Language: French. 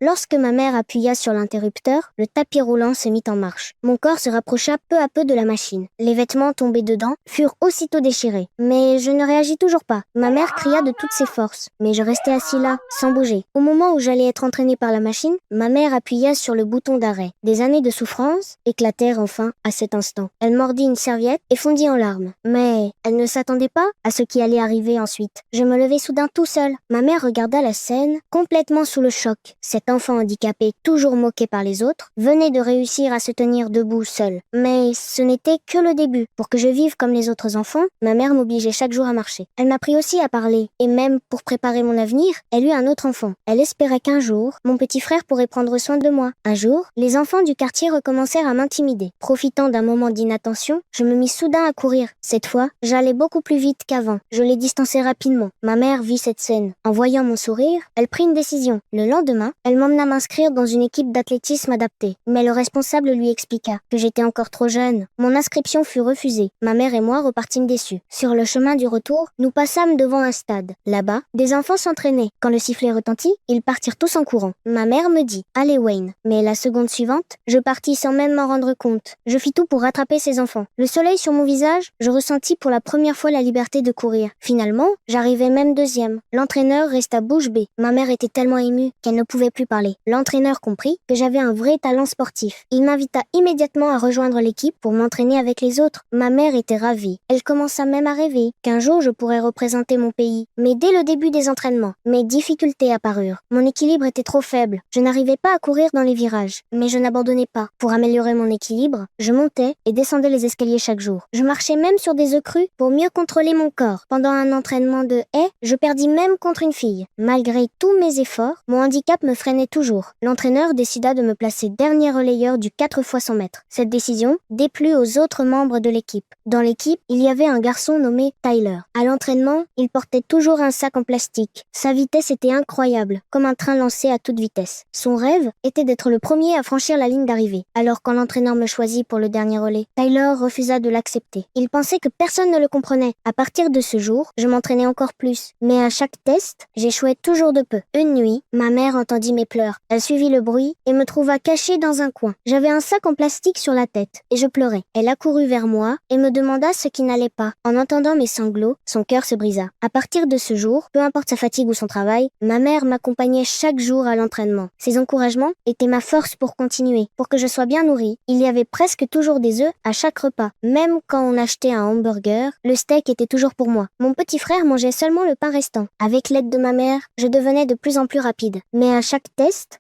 Lorsque ma mère appuya sur l'interrupteur, le tapis roulant se mit en marche. Mon corps se rapprocha peu à peu de la machine. Les vêtements tombés dedans furent aussitôt déchirés. Mais je ne réagis toujours pas. Ma mère cria de toutes ses forces. Mais je restais assis là, sans bouger. Au moment où j'allais être entraîné par la machine, ma mère appuya sur le bouton d'arrêt. Des années de souffrance éclatèrent enfin à cet instant. Elle mordit une serviette et fondit en larmes. Mais elle ne s'attendait pas à ce qui allait arriver ensuite. Je me levai soudain tout seul. Ma mère regarda la scène, complètement sous le choc. Cet enfant handicapé, toujours moqué par les autres, venait de réussir à se tenir debout seul. Mais ce n'était que le début. Pour que je vive comme les autres enfants, ma mère m'obligeait chaque jour à marcher. Elle m'apprit aussi à parler. Et même pour préparer mon avenir, elle eut un autre enfant. Elle espérait qu'un jour, mon petit frère pourrait prendre soin de moi. Un jour, les enfants du quartier recommencèrent à m'intimider. Profitant d'un moment d'inattention, je me mis soudain à courir. Cette fois, j'allais beaucoup plus vite qu'avant. Je les distançai rapidement. Ma mère vit cette scène. En voyant mon sourire, elle prit une décision. Le lendemain, elle m'emmena m'inscrire dans une équipe d'athlétisme adaptée. Mais le responsable lui expliqua que j'étais encore trop jeune. Mon inscription fut refusée. Ma mère et moi repartîmes déçus. Sur le chemin du retour, nous passâmes devant un stade. Là-bas, des enfants s'entraînaient. Quand le sifflet retentit, ils partirent tous en courant. Ma mère me dit « Allez Wayne ». Mais la seconde suivante, je partis sans même m'en rendre compte. Je fis tout pour rattraper ces enfants. Le soleil sur mon visage, je ressentis pour la première fois la liberté de courir. Finalement, j'arrivai même deuxième. L'entraîneur resta bouche bée. Ma mère était tellement émue qu'elle ne pouvait plus parler. L'entraîneur comprit que j'avais un vrai talent sportif. Il m'invita immédiatement à rejoindre l'équipe pour m'entraîner avec les autres. Ma mère était ravie. Elle commença même à rêver qu'un jour je pourrais représenter mon pays. Mais dès le début des entraînements, mes difficultés apparurent. Mon équilibre était trop faible. Je n'arrivais pas à courir dans les virages. Mais je n'abandonnais pas. Pour améliorer mon équilibre, je montais et descendais les escaliers chaque jour. Je marchais même sur des œufs crus pour mieux contrôler mon corps. Pendant un entraînement de haie, je perdis même contre une fille. Malgré tous mes efforts, mon handicap me freinait toujours. L'entraîneur décida de me placer dernier relayeur du 4 x 100 mètres. Cette décision déplut aux autres membres de l'équipe. Dans l'équipe, il y avait un garçon nommé Tyler. À l'entraînement, il portait toujours un sac en plastique. Sa vitesse était incroyable, comme un train lancé à toute vitesse. Son rêve était d'être le premier à franchir la ligne d'arrivée. Alors quand l'entraîneur me choisit pour le dernier relais, Tyler refusa de l'accepter. Il pensait que personne ne le comprenait. À partir de ce jour, je m'entraînais encore plus. Mais à chaque test, j'échouais toujours de peu. Une nuit, ma mère entendit mes pleurs. Elle suivit le bruit et me trouva cachée dans un coin. J'avais un sac en plastique sur la tête et je pleurais. Elle accourut vers moi et me demanda ce qui n'allait pas. En entendant mes sanglots, son cœur se brisa. À partir de ce jour, peu importe sa fatigue ou son travail, ma mère m'accompagnait chaque jour à l'entraînement. Ses encouragements étaient ma force pour continuer. Pour que je sois bien nourrie, il y avait presque toujours des œufs à chaque repas. Même quand on achetait un hamburger, le steak était toujours pour moi. Mon petit frère mangeait seulement le pain restant. Avec l'aide de ma mère, je devenais de plus en plus rapide. Mais à chaque test,